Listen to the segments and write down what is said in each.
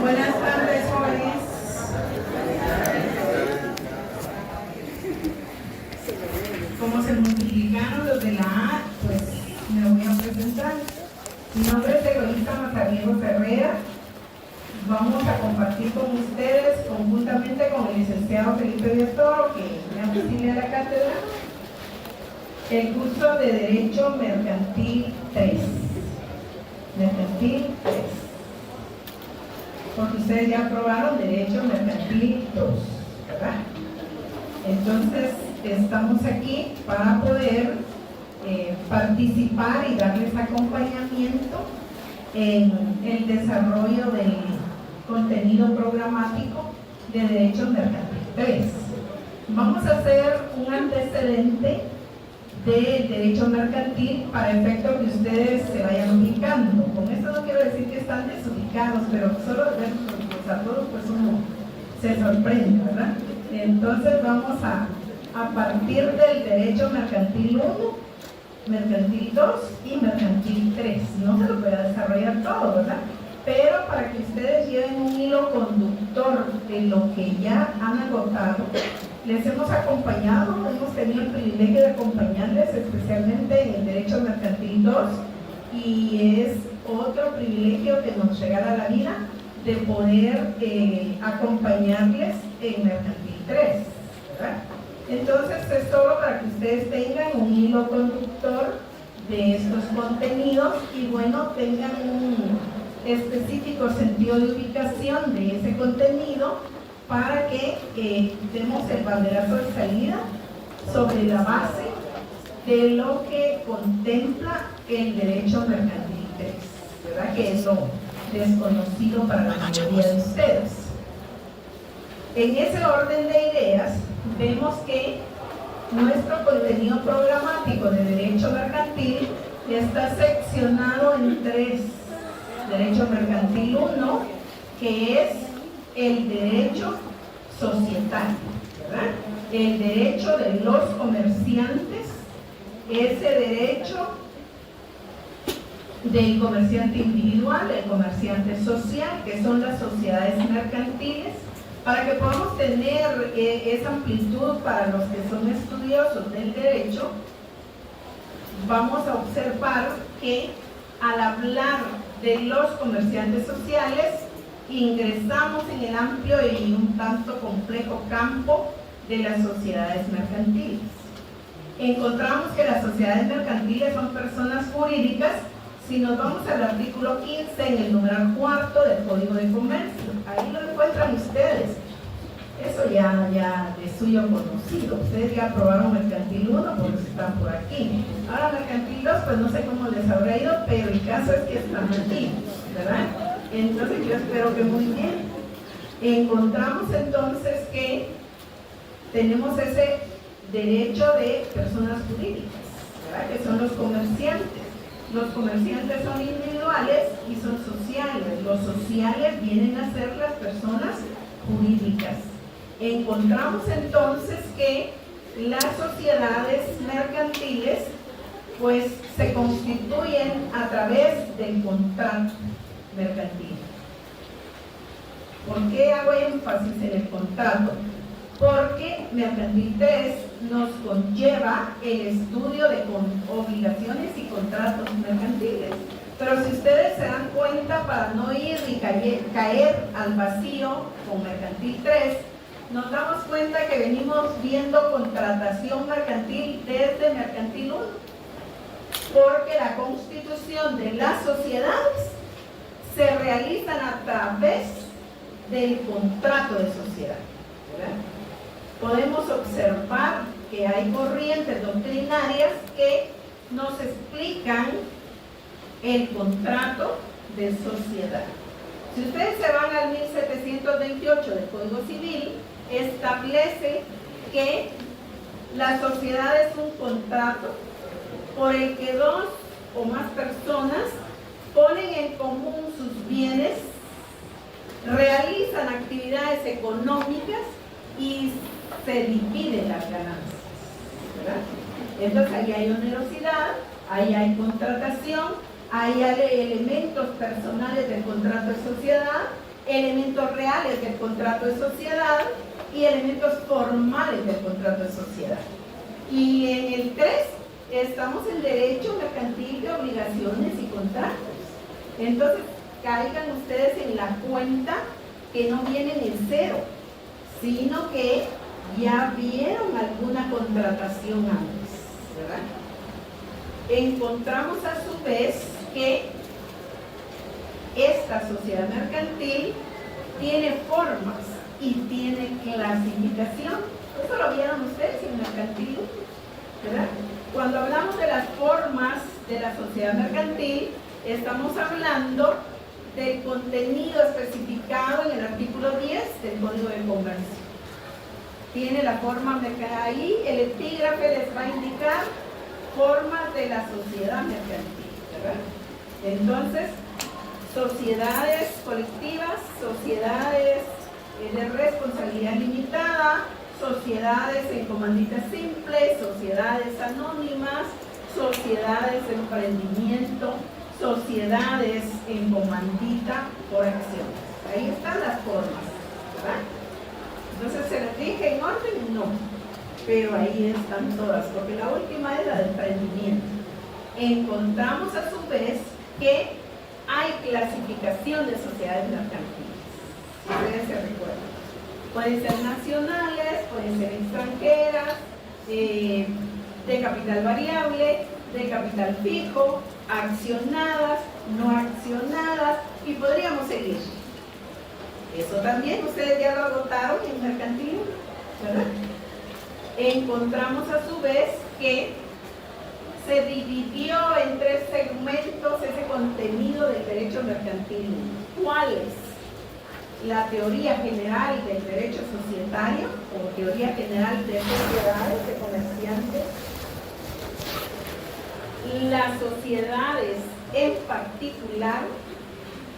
Buenas tardes, jóvenes. Como se multiplicaron los de la A, pues me voy a presentar. Mi nombre es Egoísta Mazariegos Herrera. Vamos a compartir con ustedes, conjuntamente con el licenciado Felipe Díaz Toro, que me auxilia a la cátedra, el curso de Derecho Mercantil 3. Mercantil 3. Porque ustedes ya aprobaron Derecho Mercantil 2, ¿verdad? Entonces, estamos aquí para poder participar y darles acompañamiento en el desarrollo del contenido programático de Derecho Mercantil 3. Vamos a hacer un antecedente de Derecho Mercantil para efecto que ustedes se vayan ubicando. Con esto no quiero decir que están desubicados, pero solo de verlos a todos, pues uno se sorprende, ¿verdad? Entonces vamos a partir del Derecho Mercantil 1, Mercantil 2 y Mercantil 3. No se lo voy a desarrollar todo, ¿verdad? Pero para que ustedes lleven un hilo conductor de lo que ya han agotado, les hemos acompañado, hemos tenido el privilegio de acompañarles especialmente en el Derecho Mercantil 2, y es otro privilegio que nos regala la vida de poder acompañarles en Mercantil 3, ¿verdad? Entonces es todo para que ustedes tengan un hilo conductor de estos contenidos y bueno, tengan un específico sentido de ubicación de ese contenido para que demos el banderazo de salida sobre la base de lo que contempla el Derecho Mercantil 3, ¿verdad? Que es lo desconocido para la mayoría de ustedes. En ese orden de ideas, vemos que nuestro contenido programático de Derecho Mercantil está seccionado en tres. Derecho Mercantil 1, que es el derecho societario, ¿verdad? El derecho de los comerciantes, ese derecho del comerciante individual, el comerciante social, que son las sociedades mercantiles, para que podamos tener esa amplitud para los que son estudiosos del derecho. Vamos a observar que al hablar de los comerciantes sociales, ingresamos en el amplio y un tanto complejo campo de las sociedades mercantiles. Encontramos que las sociedades mercantiles son personas jurídicas. Si nos vamos al artículo 15, en el numeral 4 del Código de Comercio, ahí lo encuentran ustedes. Eso ya de suyo conocido. Ustedes ya aprobaron Mercantil 1, por eso están por aquí. Ahora Mercantil 2, pues no sé cómo les habrá ido, pero el caso es que están aquí, ¿verdad? Entonces yo espero que muy bien. Encontramos entonces que tenemos ese derecho de personas jurídicas, ¿verdad? Que son los comerciantes. Los comerciantes son individuales y son sociales. Los sociales vienen a ser las personas jurídicas. Encontramos entonces que las sociedades mercantiles pues se constituyen a través del contrato mercantil. ¿Por qué hago énfasis en el contrato? Porque Mercantil 3 nos conlleva el estudio de obligaciones y contratos mercantiles. Pero si ustedes se dan cuenta, para no ir y caer al vacío con Mercantil 3, nos damos cuenta que venimos viendo contratación mercantil desde Mercantil 1, porque la constitución de las sociedades se realizan a través del contrato de sociedad, ¿verdad? Podemos observar que hay corrientes doctrinarias que nos explican el contrato de sociedad. Si ustedes se van al 1728 del Código Civil, establece que la sociedad es un contrato por el que dos o más personas ponen en común sus bienes, realizan actividades económicas y se dividen las ganancias, ¿verdad? Entonces ahí hay onerosidad, ahí hay contratación, ahí hay elementos personales del contrato de sociedad elementos reales del contrato de sociedad y elementos formales del contrato de sociedad. Y en el 3 estamos en derecho mercantil de obligaciones y contratos. Entonces, caigan ustedes en la cuenta que no vienen en cero, sino que ya vieron alguna contratación antes, ¿verdad? Encontramos a su vez que esta sociedad mercantil tiene formas y tiene clasificación. Eso lo vieron ustedes en mercantil, ¿verdad? Cuando hablamos de las formas de la sociedad mercantil, estamos hablando del contenido especificado en el artículo 10 del Código de Comercio. Tiene la forma mercantil, ahí el epígrafe les va a indicar formas de la sociedad mercantil, ¿verdad? Entonces, sociedades colectivas, sociedades de responsabilidad limitada, sociedades en comandita simple, sociedades anónimas, sociedades de emprendimiento, sociedades en comandita por acciones. Ahí están las formas, ¿verdad? Entonces, ¿se les dije en orden? No, pero ahí están todas, porque la última es la de emprendimiento. Encontramos a su vez que hay clasificación de sociedades mercantiles, si ustedes se recuerdan. Pueden ser nacionales, pueden ser extranjeras, de capital variable, de capital fijo, accionadas, no accionadas, y podríamos seguir. Eso también ustedes ya lo agotaron en mercantil, ¿verdad? Encontramos a su vez que se dividió en 3 segmentos ese contenido del derecho mercantil. ¿Cuál es? La teoría general del derecho societario, o teoría general de sociedades, de comerciantes, las sociedades en particular,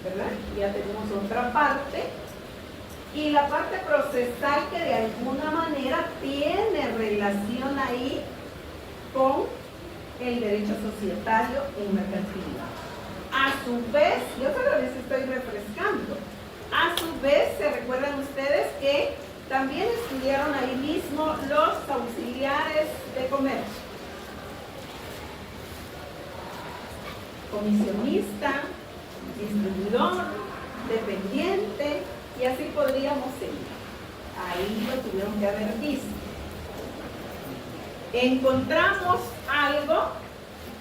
¿verdad? Ya tenemos otra parte, y la parte procesal que de alguna manera tiene relación ahí con el derecho societario en mercantilidad. A su vez, yo solo les estoy refrescando, a su vez se recuerdan ustedes que también estudiaron ahí mismo los auxiliares de comercio. Comisionista, distribuidor, dependiente, y así podríamos seguir. Ahí lo tuvieron que haber visto. Encontramos algo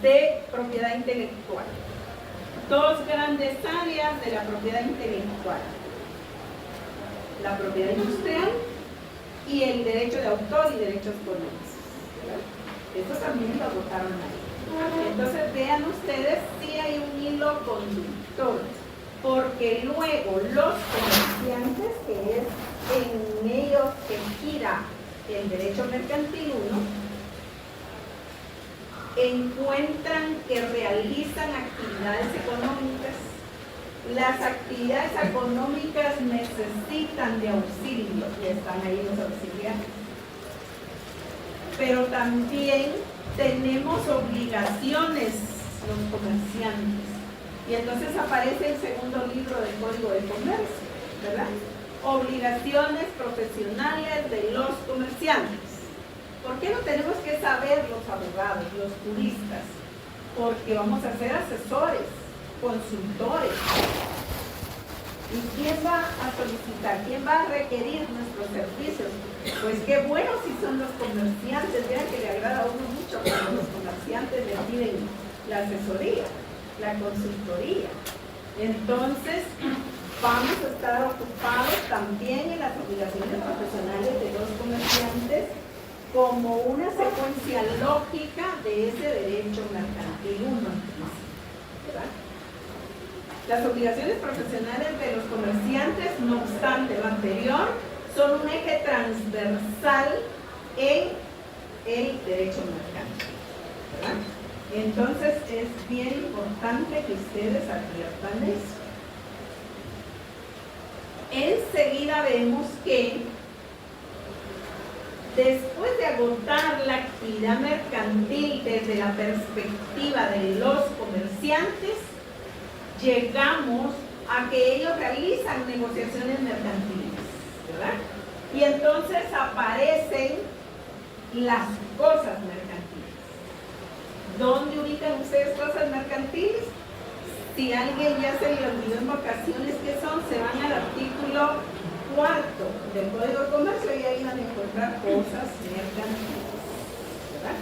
de propiedad intelectual. 2 grandes áreas de la propiedad intelectual: la propiedad industrial y el derecho de autor y derechos económicos. Esto también lo agotaron ahí. Entonces vean ustedes si hay un hilo conductor, porque luego los comerciantes, que es en ellos que gira el derecho mercantil 1, encuentran que realizan actividades económicas. Las actividades económicas necesitan de auxilio, y están ahí los auxiliares. Pero también tenemos obligaciones los comerciantes. Y entonces aparece el segundo libro del Código de Comercio, ¿verdad? Obligaciones profesionales de los comerciantes. ¿Por qué no tenemos que saber los abogados, los juristas? Porque vamos a ser asesores, consultores. ¿Y quién va a solicitar? ¿Quién va a requerir nuestros servicios? Pues qué bueno si son los comerciantes. Vean que le agrada a uno mucho cuando los comerciantes le piden la asesoría, la consultoría. Entonces, vamos a estar ocupados también en las obligaciones profesionales de los comerciantes como una secuencia lógica de ese derecho mercantil 1, ¿verdad? Las obligaciones profesionales de los comerciantes, no obstante lo anterior, son un eje transversal en el derecho mercantil, ¿verdad? Entonces es bien importante que ustedes adviertan eso. Enseguida vemos que después de agotar la actividad mercantil desde la perspectiva de los comerciantes, llegamos a que ellos realizan negociaciones mercantiles, ¿verdad? Y entonces aparecen las cosas mercantiles. ¿Dónde ubican ustedes cosas mercantiles? Si alguien ya se le olvidó en vacaciones qué son, se van al artículo 4 del Código de Comercio y ahí van a encontrar cosas mercantiles, ¿verdad?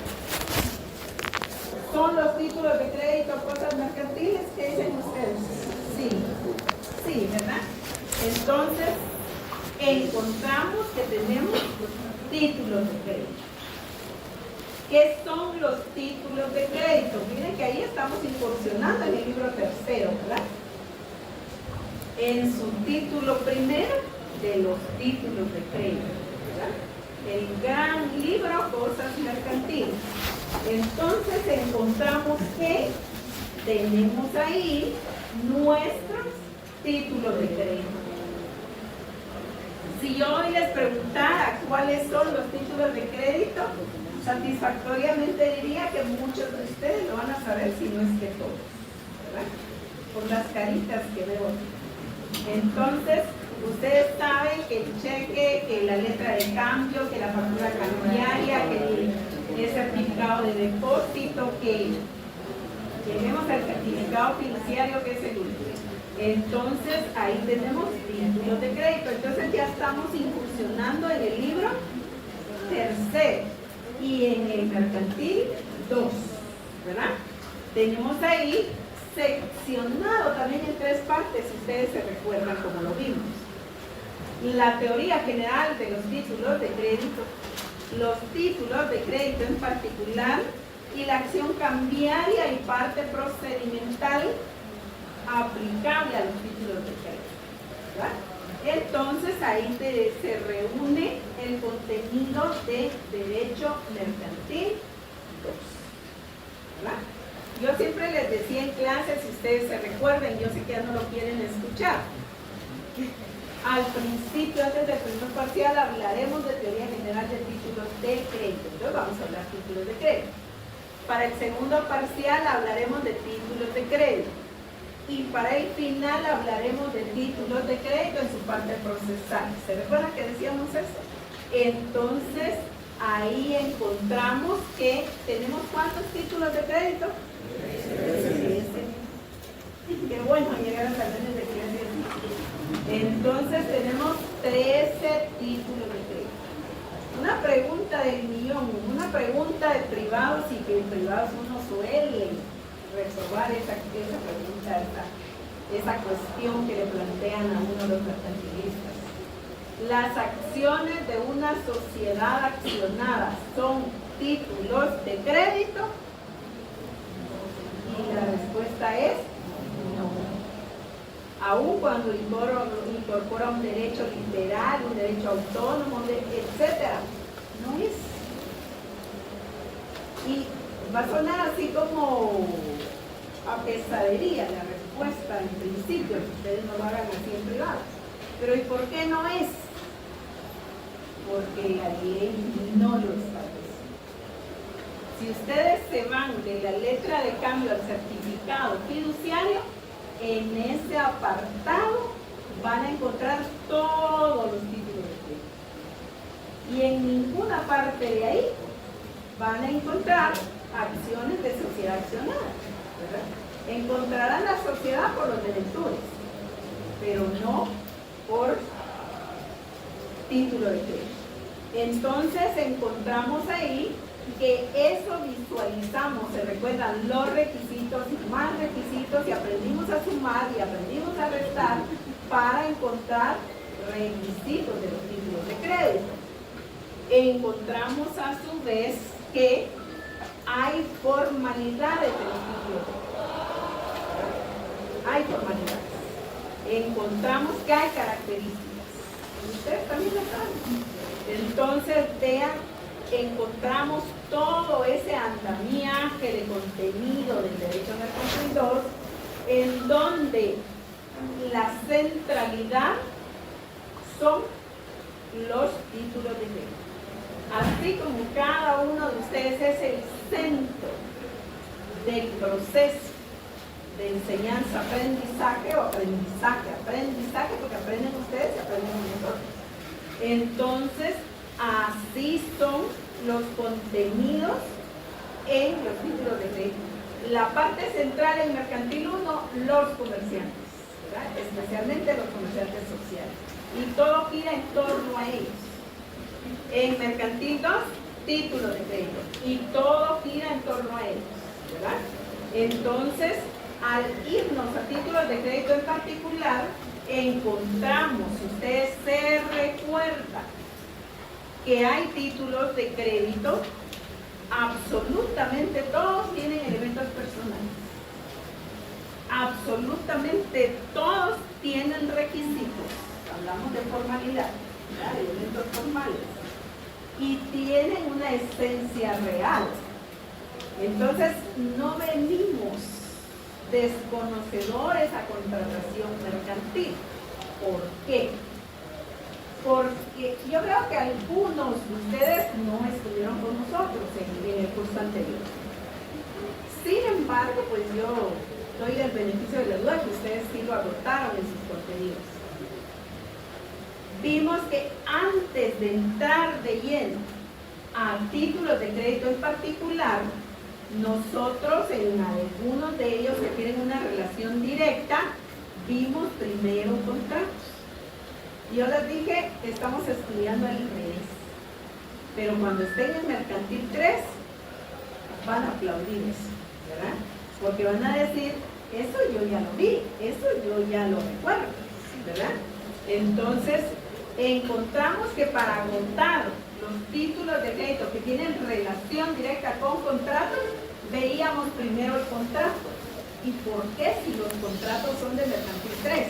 ¿Son los títulos de crédito cosas mercantiles? ¿Qué dicen ustedes? Sí, sí, ¿verdad? Entonces, encontramos que tenemos títulos de crédito. ¿Qué son los títulos de crédito? Miren que ahí estamos incursionando en el libro tercero, ¿verdad? En su título primero de los títulos de crédito, ¿verdad? El gran libro Cosas Mercantiles. Entonces encontramos que tenemos ahí nuestros títulos de crédito. Si yo hoy les preguntara cuáles son los títulos de crédito, satisfactoriamente diría que muchos de ustedes lo van a saber, si no es que todos, ¿verdad? Por las caritas que veo aquí. Entonces, ustedes saben que el cheque, que la letra de cambio, que la factura cambiaria, que el certificado de depósito, que lleguemos al certificado fiduciario, que es el último. Entonces, ahí tenemos títulos de crédito. Entonces, ya estamos incursionando en el libro tercero y en el mercantil 2, ¿verdad? Tenemos ahí seccionado también en 3 partes, si ustedes se recuerdan como lo vimos. La teoría general de los títulos de crédito, los títulos de crédito en particular, y la acción cambiaria y parte procedimental aplicable a los títulos de crédito, ¿verdad? Entonces ahí se reúne el contenido de derecho mercantil 2, ¿verdad? Yo siempre les decía en clase, si ustedes se recuerdan, yo sé que ya no lo quieren escuchar. Al principio, antes del primer parcial, hablaremos de teoría general de títulos de crédito. Entonces vamos a hablar de títulos de crédito. Para el segundo parcial hablaremos de títulos de crédito. Y para el final hablaremos de títulos de crédito en su parte procesal. ¿Se recuerdan que decíamos eso? Entonces, ahí encontramos que tenemos ¿cuántos títulos de crédito? 13. Qué bueno llegar a salones de clase. Entonces tenemos 13 títulos de crédito. Una pregunta del millón, una pregunta de privados, y que en privados uno suele resolver esa pregunta, esa cuestión que le plantean a uno los mercantilistas. ¿Las acciones de una sociedad accionada son títulos de crédito? Y la respuesta es no. Aún cuando incorpora un derecho literal, un derecho autónomo, etcétera, no es. Y va a sonar así como a pesadería la respuesta en principio, que ustedes no lo hagan así en privado. Pero ¿y por qué no es? Porque la ley no lo establece. Si ustedes se van de la letra de cambio al certificado fiduciario, en ese apartado van a encontrar todos los títulos de crédito. Y en ninguna parte de ahí van a encontrar acciones de sociedad accionada, ¿verdad? Encontrarán la sociedad por los derechos, pero no por título de crédito. Entonces encontramos ahí que eso visualizamos, se recuerdan los requisitos y más requisitos, y aprendimos a sumar y aprendimos a restar para encontrar requisitos de los títulos de crédito. Encontramos a su vez que hay formalidades de los títulos de crédito. Hay formalidades. Encontramos que hay características. Ustedes también lo saben. Entonces, vean, encontramos todo ese andamiaje de contenido del derecho mercantil 2, en donde la centralidad son los títulos de crédito. Así como cada uno de ustedes es el centro del proceso de enseñanza-aprendizaje o aprendizaje, porque aprenden ustedes y aprenden nosotros. Entonces, así son los contenidos en los títulos de crédito. La parte central en Mercantil 1, los comerciantes, ¿verdad? Especialmente los comerciantes sociales. Y todo gira en torno a ellos. En Mercantil 2, títulos de crédito. Y todo gira en torno a ellos, ¿verdad? Entonces, al irnos a títulos de crédito en particular, encontramos, si ustedes se recuerdan, que hay títulos de crédito, absolutamente todos tienen elementos personales. Absolutamente todos tienen requisitos. Hablamos de formalidad, ¿verdad? Elementos formales. Y tienen una esencia real. Entonces, no venimos desconocedores a contratación mercantil. ¿Por qué? Porque yo creo que algunos de ustedes no estuvieron con nosotros en el curso anterior. Sin embargo, pues yo doy el beneficio de la duda que ustedes sí lo agotaron en sus contenidos. Vimos que antes de entrar de lleno a títulos de crédito en particular, nosotros en algunos de ellos que tienen una relación directa, vimos primero contratos. Yo les dije que estamos estudiando el revés, pero cuando estén en Mercantil 3 van a aplaudir eso, ¿verdad? Porque van a decir, eso yo ya lo vi, eso yo ya lo recuerdo, ¿verdad? Entonces, encontramos que para agotar los títulos de crédito que tienen relación directa con contratos, veíamos primero el contrato. ¿Y por qué si los contratos son de Mercantil 3?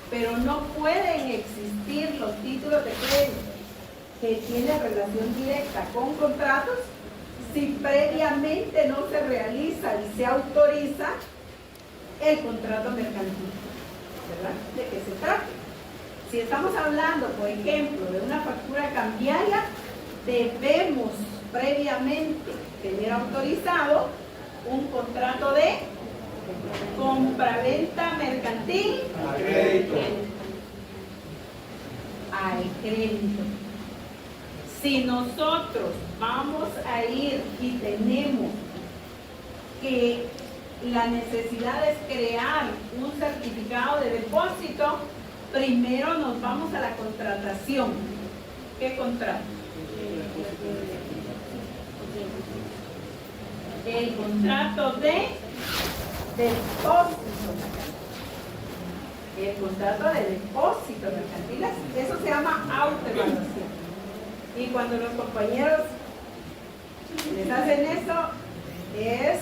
Pero no pueden existir los títulos de crédito que tienen relación directa con contratos si previamente no se realiza y se autoriza el contrato mercantil, ¿verdad? ¿De qué se trata? Si estamos hablando, por ejemplo, de una factura cambiaria, debemos previamente tener autorizado un contrato de compraventa mercantil al crédito. Si nosotros vamos a ir y tenemos que la necesidad es crear un certificado de depósito, primero nos vamos a la contratación. ¿Qué contrato? El contrato de depósito mercantil. El contrato de depósito mercantil, eso se llama autoevaluación. Y cuando los compañeros les hacen eso, es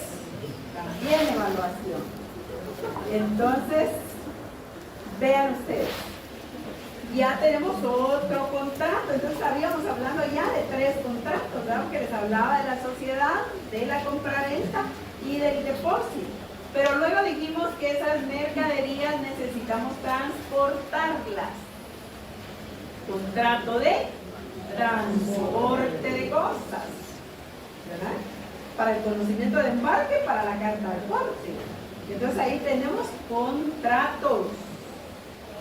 también evaluación. Entonces, vean ustedes, ya tenemos otro contrato. Entonces estaríamos hablando ya de 3 contratos, ¿verdad? Que les hablaba de la sociedad, de la compraventa y del depósito. Pero luego dijimos que esas mercaderías necesitamos transportarlas. Contrato de transporte de cosas, ¿verdad? Para el conocimiento de embarque, para la carta de porte. Entonces ahí tenemos contratos,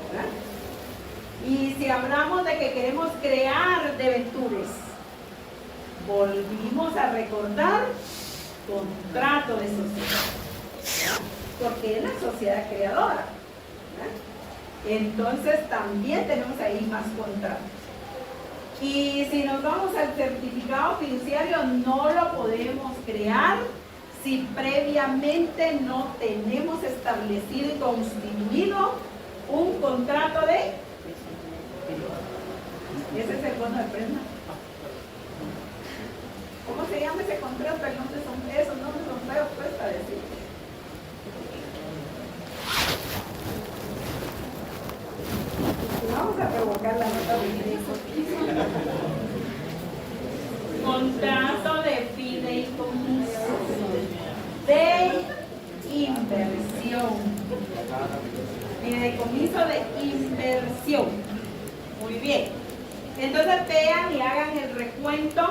¿verdad? Y si hablamos de que queremos crear debentures, volvimos a recordar contrato de sociedad, ¿verdad? Porque es la sociedad creadora, ¿verdad? Entonces también tenemos ahí más contratos. Y si nos vamos al certificado fiduciario, no lo podemos crear si previamente no tenemos establecido y constituido un contrato de... Ese es el bono de prenda. ¿Cómo se llama ese contrato? El nombre son esos nombres son feos, cuesta decir. Vamos a provocar la nota de contrato de fideicomiso de inversión. Fideicomiso de inversión. Muy bien. Entonces vean y hagan el recuento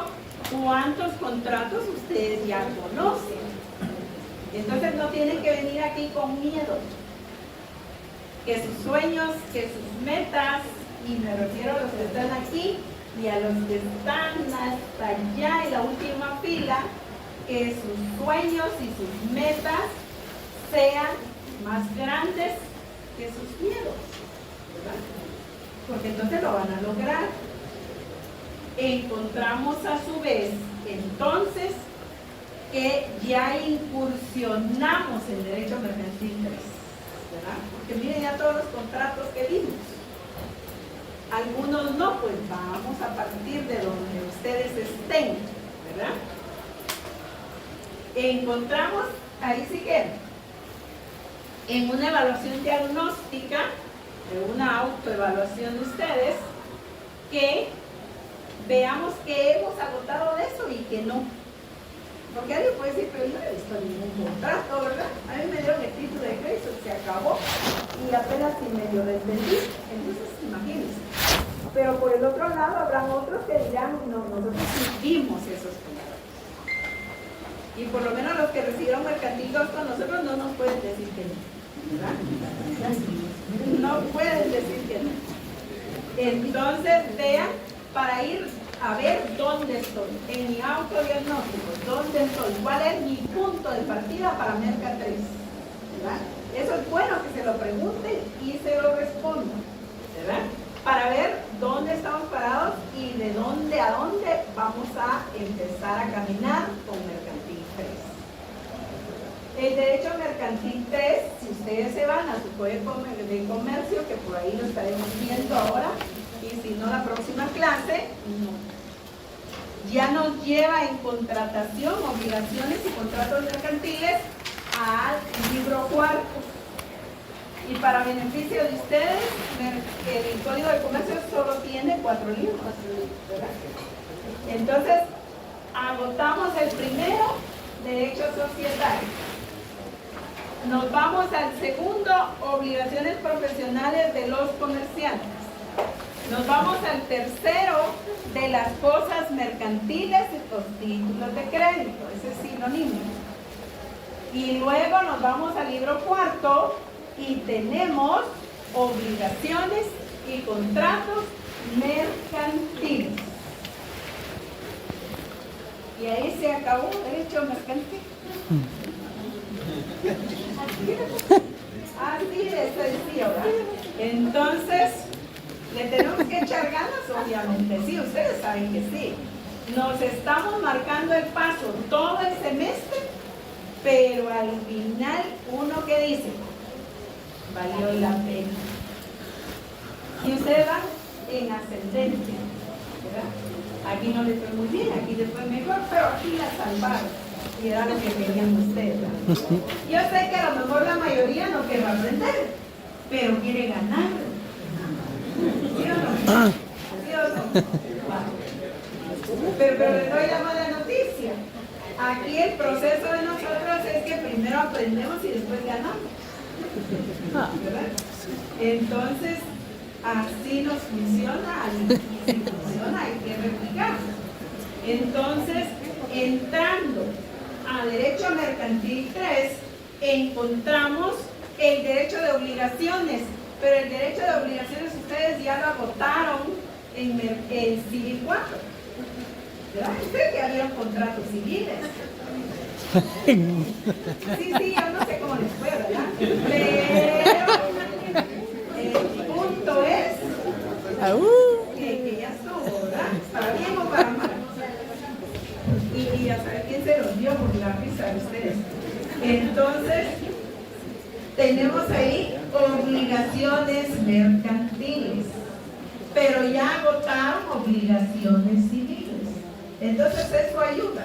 cuántos contratos ustedes ya conocen. Entonces no tienen que venir aquí con miedo. Que sus sueños, que sus metas, y me refiero a los que están aquí y a los que están hasta allá en la última fila, que sus sueños y sus metas sean más grandes que sus miedos, ¿verdad? Porque entonces lo van a lograr. Encontramos a su vez, entonces, que ya incursionamos en derecho mercantil 3, ¿verdad? Porque miren ya todos los contratos que vimos. Algunos no, pues vamos a partir de donde ustedes estén, ¿verdad? Encontramos, ahí sí que, en una evaluación diagnóstica, de una autoevaluación de ustedes, que veamos que hemos agotado de eso y que no. Porque alguien puede decir, pero yo no he visto ningún contrato, ¿verdad? A mí me dieron el título de crédito, se acabó y apenas si medio les vendí. Entonces, imagínense. Pero por el otro lado, habrán otros que dirán, no, nosotros sí vimos esos contratos. Y por lo menos los que recibieron mercantil 2 con nosotros no nos pueden decir que no, ¿verdad? No pueden decir que no. Entonces, vean, para ir a ver dónde estoy, en mi autodiagnóstico, dónde estoy, cuál es mi punto de partida para Merca 3, ¿verdad? Eso es bueno que se lo pregunten y se lo respondan, ¿verdad? Para ver dónde estamos parados y de dónde a dónde vamos a empezar a caminar con Mercantil 3. El derecho mercantil 3, si ustedes se van a su código de comercio, que por ahí lo estaremos viendo ahora, y si no la próxima clase, ya nos lleva en contratación, obligaciones y contratos mercantiles al libro cuarto. Y para beneficio de ustedes, el Código de Comercio solo tiene 4 libros, ¿verdad? Entonces, agotamos el primero, derecho societario. Nos vamos al segundo, obligaciones profesionales de los comerciantes. Nos vamos al tercero, de las cosas mercantiles y los títulos de crédito. Ese es sinónimo. Y luego nos vamos al libro cuarto y tenemos obligaciones y contratos mercantiles. Y ahí se acabó derecho mercantil. Así de sencillo, ¿verdad? Entonces, ¿le tenemos que echar ganas? Obviamente sí, ustedes saben que sí. Nos estamos marcando el paso todo el semestre, pero al final uno que dice, valió la pena. Y ustedes van en ascendencia, ¿verdad? Aquí no les fue muy bien, aquí les fue mejor, pero aquí la salvaron. Y era lo que querían ustedes, ¿verdad? Yo sé que a lo mejor la mayoría no quiere aprender, pero quiere ganar. ¿Sí o no? ¿Sí o no? Pero les doy la mala noticia. Aquí el proceso de nosotros es que primero aprendemos y después ganamos, ¿verdad? Entonces, así nos funciona, y si funciona hay que replicar. Entonces, entrando a derecho mercantil 3, encontramos el derecho de obligaciones, pero el derecho de obligaciones ustedes ya lo agotaron en Civil 4, ¿verdad? Ustedes ya vieron contratos civiles. Sí, yo no sé cómo les fue, ¿verdad? Pero el punto es que ya estuvo, ¿verdad? Para bien o para mal. Y ya saben quién se los dio por la risa de ustedes. Entonces, tenemos ahí obligaciones mercantiles, pero ya agotaron obligaciones civiles. Entonces eso ayuda,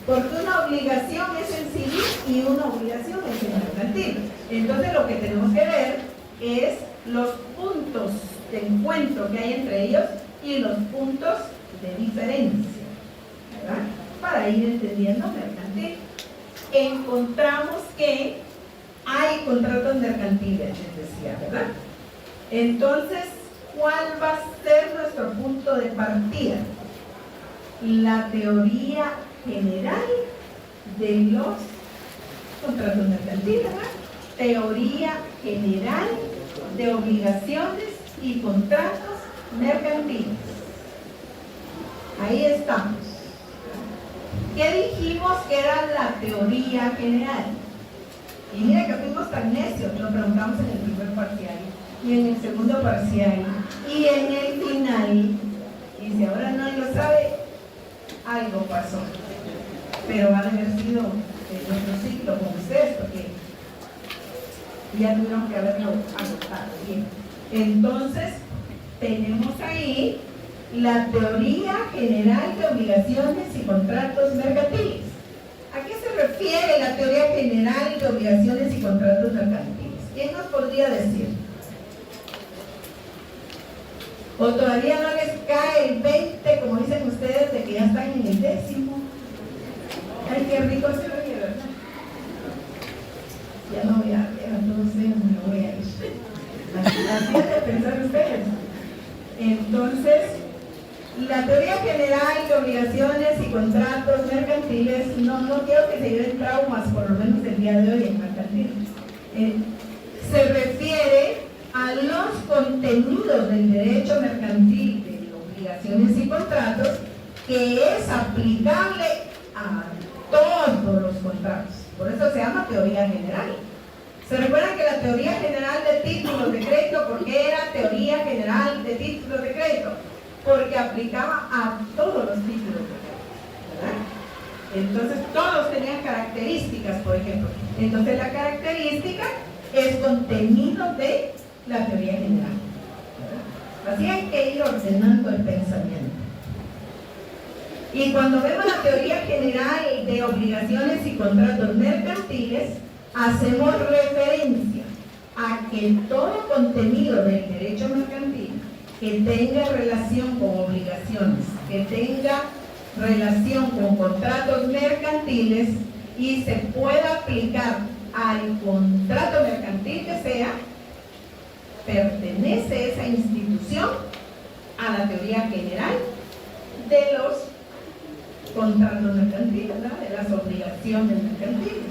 porque una obligación es en civil y una obligación es en mercantil. Entonces lo que tenemos que ver es los puntos de encuentro que hay entre ellos y los puntos de diferencia, ¿verdad? Para ir entendiendo mercantil. Encontramos que hay contratos mercantiles, les decía, ¿verdad? Entonces, ¿cuál va a ser nuestro punto de partida? La teoría general de los contratos mercantiles, ¿verdad? Teoría general de obligaciones y contratos mercantiles. Ahí estamos. ¿Qué dijimos que era la teoría general? Y mira que fuimos tan necios, lo preguntamos en el primer parcial, y en el segundo parcial, y en el final. Y si ahora no lo sabe, algo pasó. Pero ha de haber sido en otro ciclo con ustedes, porque ya tuvieron que haberlo agotado. Bien. Entonces, tenemos ahí la teoría general de obligaciones y contratos mercantiles. ¿A qué se refiere la teoría general de obligaciones y contratos mercantiles? ¿Quién nos podría decir? ¿O todavía no les cae el 20, como dicen ustedes, de que ya están en el 10º? Ay, qué rico se oye, ¿verdad? Ya no voy a todos ellos, me voy a ir. Así de pensar ustedes. Entonces, la teoría general de obligaciones y contratos mercantiles, no quiero que se lleven traumas, por lo menos el día de hoy en mercantil. Se refiere a los contenidos del derecho mercantil de obligaciones y contratos que es aplicable a todos los contratos. Por eso se llama teoría general. ¿Se recuerdan que la teoría general de títulos de crédito, por qué era teoría general de títulos de crédito? Porque aplicaba a todos los títulos de crédito, ¿verdad? Entonces todos tenían características, por ejemplo. Entonces la característica es contenido de la teoría general, ¿verdad? Así hay que ir ordenando el pensamiento. Y cuando vemos la teoría general de obligaciones y contratos mercantiles, hacemos referencia a que todo contenido del derecho mercantil que tenga relación con obligaciones, que tenga relación con contratos mercantiles y se pueda aplicar al contrato mercantil que sea, pertenece esa institución a la teoría general de los contratos mercantiles, ¿verdad? De las obligaciones mercantiles.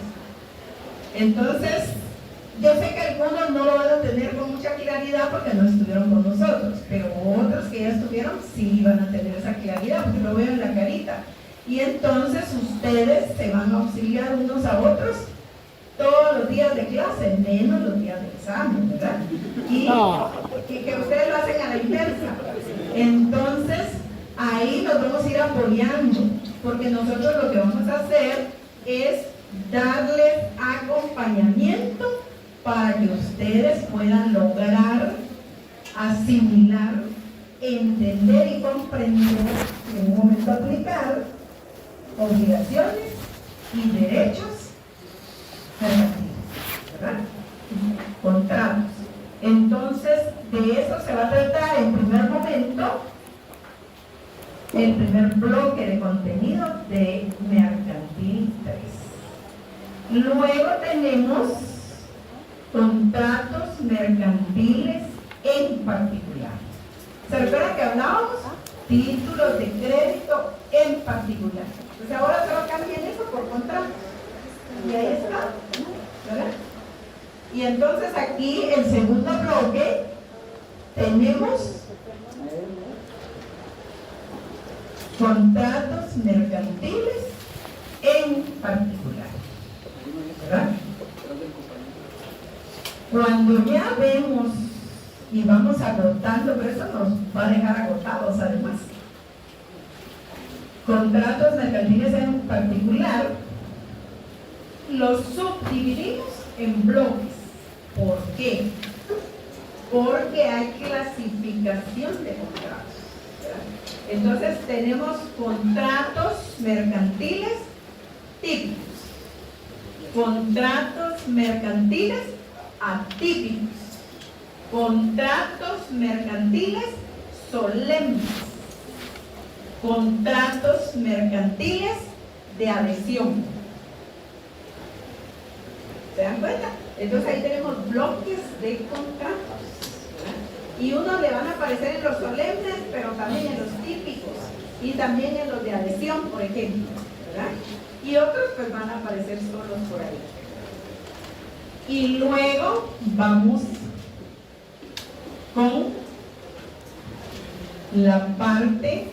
Entonces, yo sé que algunos no lo van a tener con mucha claridad porque no estuvieron con nosotros, pero otros que ya estuvieron sí van a tener esa claridad porque lo veo en la carita. Y entonces ustedes se van a auxiliar unos a otros todos los días de clase, menos los días de examen, ¿verdad? Y que ustedes lo hacen a la inversa. Entonces, ahí nos vamos a ir apoyando, porque nosotros lo que vamos a hacer es darles acompañamiento para que ustedes puedan lograr asimilar, entender y comprender y en un momento aplicar obligaciones y derechos mercantiles, ¿verdad? Contratos. Entonces, de eso se va a tratar en primer momento el primer bloque de contenido de Mercantil 3. Luego tenemos contratos mercantiles en particular. ¿Se recuerdan que hablábamos? Títulos de crédito en particular. Entonces ahora solo cambian eso por contratos. Y ahí está, ¿verdad? Y entonces aquí, el segundo bloque, tenemos contratos mercantiles en particular, ¿verdad? Cuando ya vemos y vamos agotando, pero eso nos va a dejar agotados además. Contratos mercantiles en particular, los subdividimos en bloques. ¿Por qué? Porque hay clasificación de contratos, ¿verdad? Entonces tenemos contratos mercantiles típicos, contratos mercantiles atípicos, contratos mercantiles solemnes, contratos mercantiles de adhesión. ¿Se dan cuenta? Entonces ahí tenemos bloques de contratos, ¿verdad? Y unos le van a aparecer en los solemnes, pero también en los típicos y también en los de adhesión, por ejemplo, ¿verdad? Y otros pues van a aparecer solos por ahí. Y luego vamos con la parte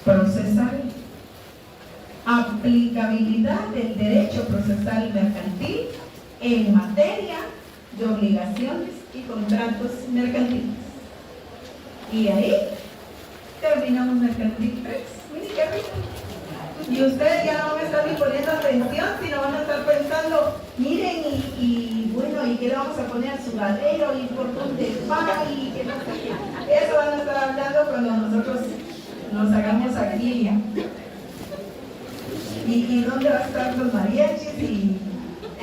procesal. Aplicabilidad del derecho procesal mercantil en materia de obligaciones y contratos mercantiles. Y ahí terminamos mercantil 3. Miren qué rico. Y ustedes ya no van a estar ni poniendo atención, sino van a estar pensando, miren, y bueno, ¿y qué le vamos a poner al sudadero? ¿Y por dónde va? Y que no sé qué. Eso van a estar hablando cuando nosotros nos hagamos aquí. ¿Y dónde va a estar los mariachis? Y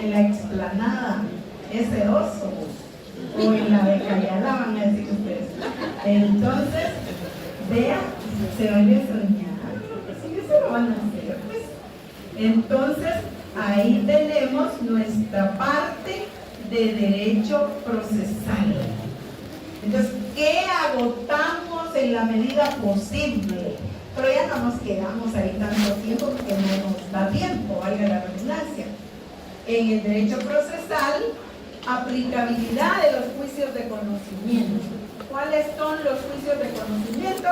en la explanada, ese oso, o en la de Cayala, van a decir ustedes. Entonces, vean, se vaya a soñar, sí, eso lo van a hacer, pues. Entonces, ahí tenemos nuestra parte de derecho procesal. Entonces, ¿qué agotamos en la medida posible? Pero ya no nos quedamos ahí tanto tiempo porque no nos da tiempo, valga la redundancia. En el derecho procesal, aplicabilidad de los juicios de conocimiento. ¿Cuáles son los juicios de conocimiento?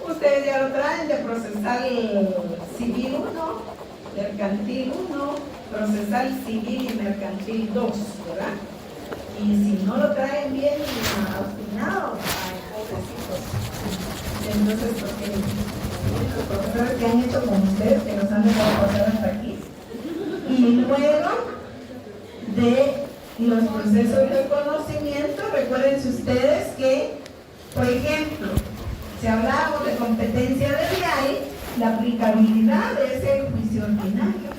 Ustedes ya lo traen de procesal civil 1, mercantil 1, procesal civil y mercantil 2, ¿verdad? Y si no lo traen bien obstinados, ay, pobrecitos. Entonces, porque los profesores que han hecho con ustedes, que nos han dejado pasar hasta aquí, y luego de los procesos de conocimiento, recuérdense ustedes que, por ejemplo, si hablábamos de competencia desleal, la aplicabilidad es el juicio ordinario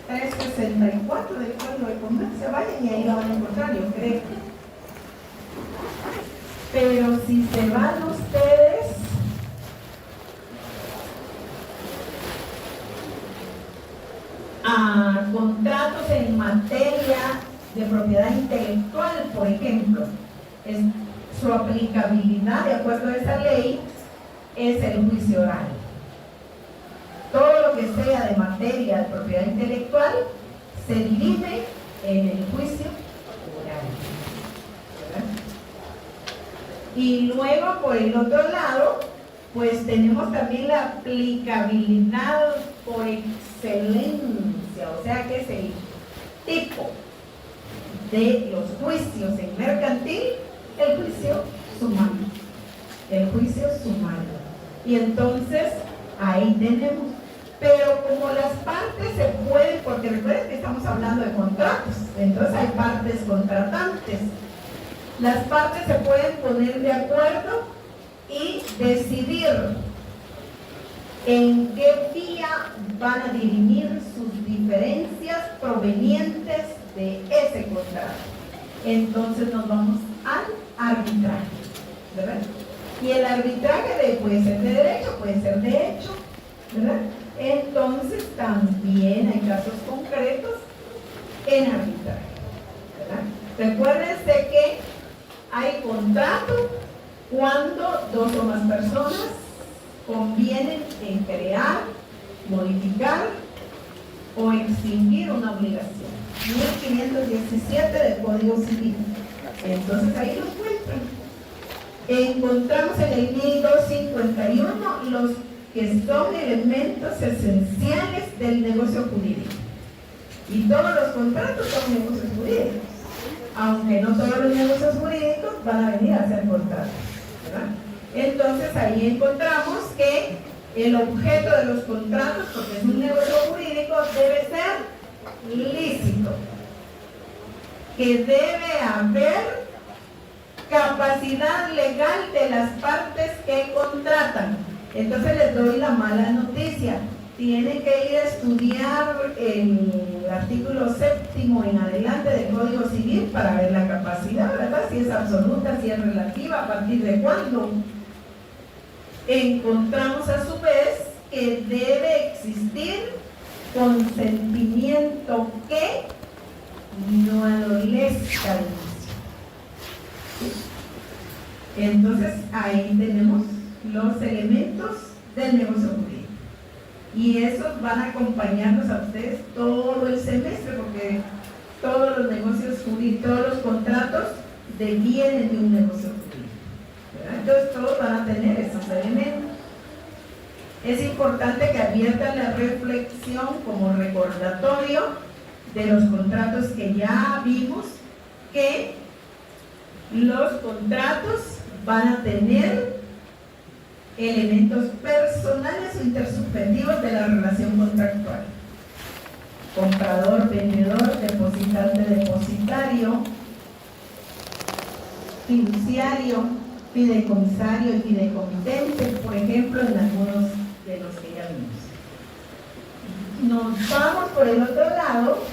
364 del Código de Comercio. Vayan y ahí lo van a encontrar, yo creo. Pero si se van ustedes a contratos en materia de propiedad intelectual, por ejemplo, su aplicabilidad de acuerdo a esa ley es el juicio oral. Todo lo que sea de materia de propiedad intelectual se dirime en el juicio oral, ¿verdad? Y luego, por el otro lado, pues tenemos también la aplicabilidad por excelencia, o sea que es el tipo de los juicios en mercantil, el juicio sumario. El juicio sumario. Y entonces, ahí tenemos. Pero como las partes se pueden, porque recuerden que estamos hablando de contratos, entonces hay partes contratantes. Las partes se pueden poner de acuerdo y decidir en qué vía van a dirimir sus diferencias provenientes de ese contrato. Entonces nos vamos al arbitraje, ¿verdad? Y el arbitraje puede ser de derecho, puede ser de hecho, ¿verdad? Entonces también hay casos concretos en arbitraje, ¿verdad? Recuérdense que hay contrato cuando dos o más personas convienen en crear, modificar o extinguir una obligación. 1517 del Código Civil. Entonces ahí lo encuentran. Encontramos en el 1251 los que son elementos esenciales del negocio jurídico. Y todos los contratos son negocios jurídicos, aunque no todos los negocios jurídicos van a venir a ser contratos, ¿verdad? Entonces ahí encontramos que el objeto de los contratos, porque es un negocio jurídico, debe ser lícito, que debe haber capacidad legal de las partes que contratan. Entonces les doy la mala noticia. Tienen que ir a estudiar el artículo 7º en adelante del Código Civil para ver la capacidad, ¿verdad? Si es absoluta, si es relativa, a partir de cuándo. Encontramos a su vez que debe existir consentimiento que no adolezca el vicio. Entonces ahí tenemos los elementos del negocio jurídico. Y esos van a acompañarnos a ustedes todo el semestre, porque todos los negocios jurídicos, todos los contratos devienen de un negocio jurídico, ¿verdad? Entonces todos van a tener esos elementos. Es importante que adviertan la reflexión como recordatorio de los contratos que ya vimos, que los contratos van a tener elementos personales o intersubjetivos de la relación contractual. Comprador, vendedor, depositante, depositario, fiduciario, fideicomisario y fideicomitente, por ejemplo, en algunos de los que ya vimos. Nos vamos por el otro lado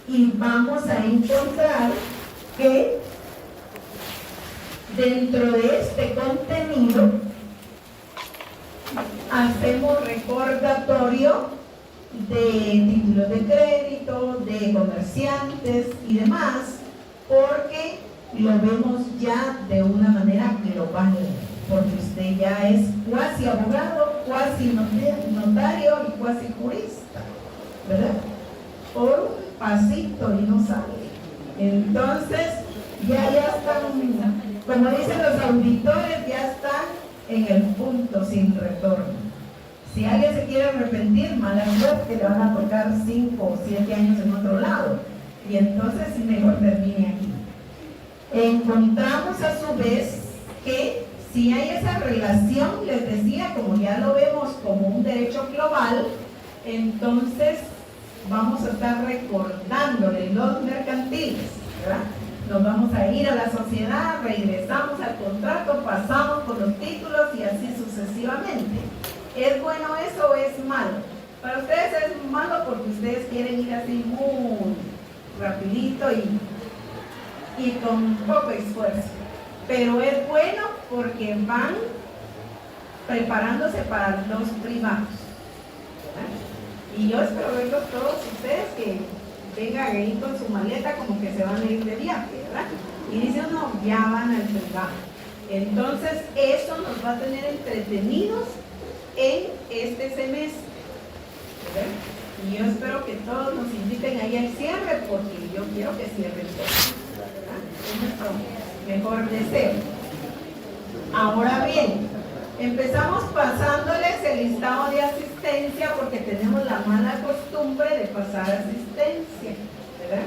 y vamos a encontrar que dentro de este contenido hacemos recordatorio de títulos de crédito, de comerciantes y demás, porque lo vemos ya de una manera global, porque usted ya es cuasi abogado, cuasi notario y cuasi jurista, ¿verdad? Por un pasito y no sale. Entonces ya están, como dicen los auditores, ya están en el punto sin retorno. Si alguien se quiere arrepentir, mala suerte, le van a tocar 5 o 7 años en otro lado, y entonces mejor termine aquí. Encontramos a su vez que si hay esa relación, les decía, como ya lo vemos como un derecho global, entonces vamos a estar recordándole los mercantiles, ¿verdad? Nos vamos a ir a la sociedad, regresamos al contrato, pasamos por los títulos y así sucesivamente. ¿Es bueno eso o es malo? Para ustedes es malo porque ustedes quieren ir así muy rapidito y con poco esfuerzo. Pero es bueno porque van preparándose para los privados, ¿verdad? Y yo espero verlos todos ustedes que vengan ahí con su maleta como que se van a ir de viaje, ¿verdad? Y dicen, no, ya van al privado. Entonces eso nos va a tener entretenidos en este semestre, ¿verdad? Y yo espero que todos nos inviten ahí al cierre, porque yo quiero que cierren todos, ¿verdad? Es nuestro mejor deseo. Ahora bien, empezamos pasándoles el listado de asistencia, porque tenemos la mala costumbre de pasar asistencia, ¿verdad?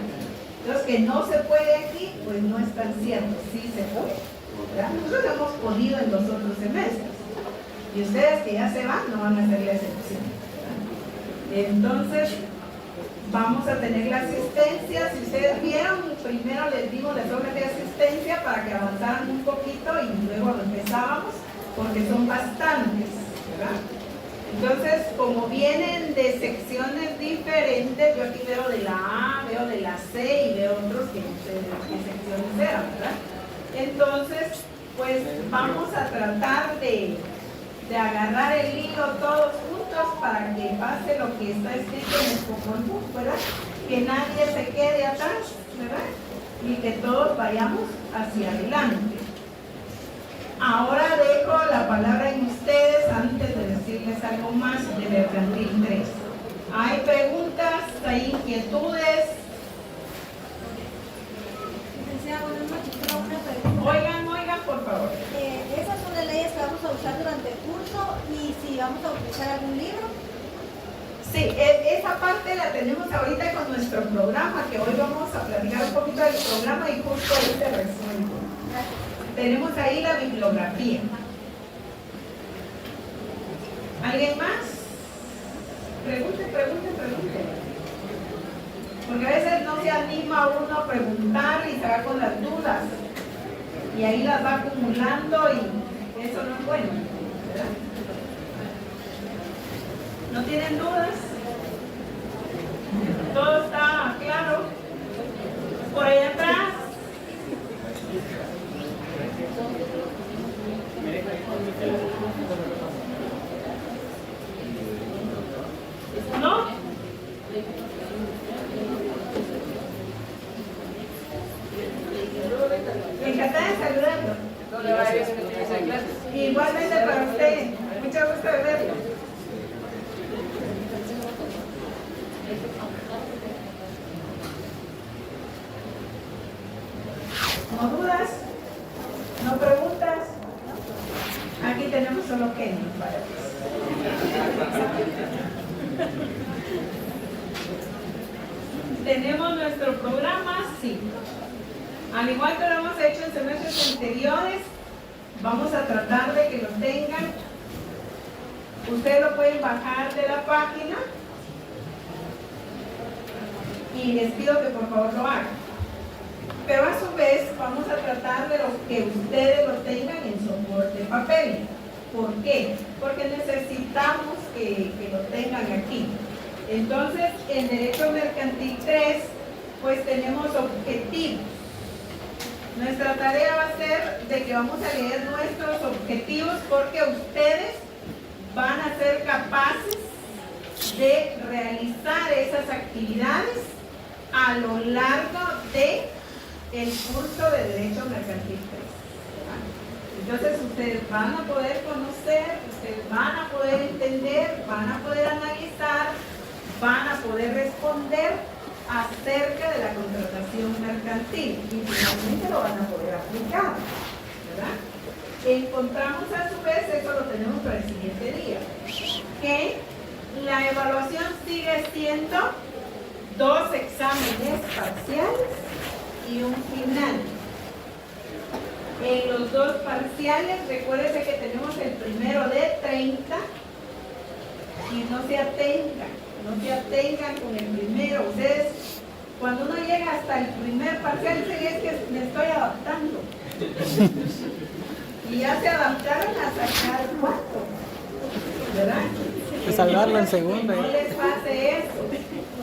Los que no se puede aquí, pues no es tan cierto, sí se puede, ¿verdad? Nosotros hemos podido en los otros semestres. Y ustedes que ya se van, no van a ser la excepción, ¿verdad? Entonces, vamos a tener la asistencia. Si ustedes vieron, primero les dimos las obras de asistencia para que avanzaran un poquito y luego empezábamos, porque son bastantes, ¿verdad? Entonces, como vienen de secciones diferentes, yo aquí veo de la A, veo de la C y veo otros que no sé de qué secciones eran, ¿verdad? Entonces, pues vamos a tratar de agarrar el hilo todos juntos para que pase lo que está escrito en el Popol Vuh, ¿verdad? Que nadie se quede atrás, ¿verdad? Y que todos vayamos hacia adelante. Ahora dejo la palabra en ustedes antes de decirles algo más de Mercantil 3. ¿Hay preguntas? ¿Hay inquietudes? Licenciada, buenas noches. Tengo una pregunta. Oigan, por favor. Esas son las leyes que vamos a usar durante el curso y si vamos a utilizar algún libro. Sí, esa parte la tenemos ahorita con nuestro programa, que hoy vamos a platicar un poquito del programa y justo ahí se resuelve. Tenemos ahí la bibliografía. ¿Alguien más? Pregunte. Porque a veces no se anima uno a preguntar y se va con las dudas. Y ahí las va acumulando y eso no es bueno, ¿verdad? ¿No tienen dudas? ¿Todo está claro? Por ahí atrás. ¿No? Encantada de saludarlo. Igualmente para usted. Mucho gusto de verlo. ¿No dudas? ¿No preguntas? Aquí tenemos solo Kenny para eso. ¿Tenemos nuestro programa? Sí. Al igual que lo hemos hecho en semestres anteriores, vamos a tratar de que lo tengan. Ustedes lo pueden bajar de la página y les pido que por favor lo hagan. Pero a su vez vamos a tratar de que ustedes lo tengan en soporte papel. ¿Por qué? Porque necesitamos que lo tengan aquí. Entonces, en Derecho Mercantil 3, pues tenemos objetivos. Nuestra tarea va a ser de que vamos a leer nuestros objetivos porque ustedes van a ser capaces de realizar esas actividades a lo largo de el curso de Derecho Mercantil 3. Entonces ustedes van a poder conocer, ustedes van a poder entender, van a poder analizar, van a poder responder acerca de la contratación mercantil y finalmente lo van a poder aplicar, ¿verdad? Encontramos a su vez, eso lo tenemos para el siguiente día, que la evaluación sigue siendo 2 exámenes parciales y un final. En los 2 parciales, recuérdense que tenemos el primero de 30 y no se atengan con el primero. Ustedes, cuando uno llega hasta el primer parcial, dicen es que me estoy adaptando. Y ya se adaptaron a sacar 4, ¿verdad? De salvarlo en segundo. No les pase eso.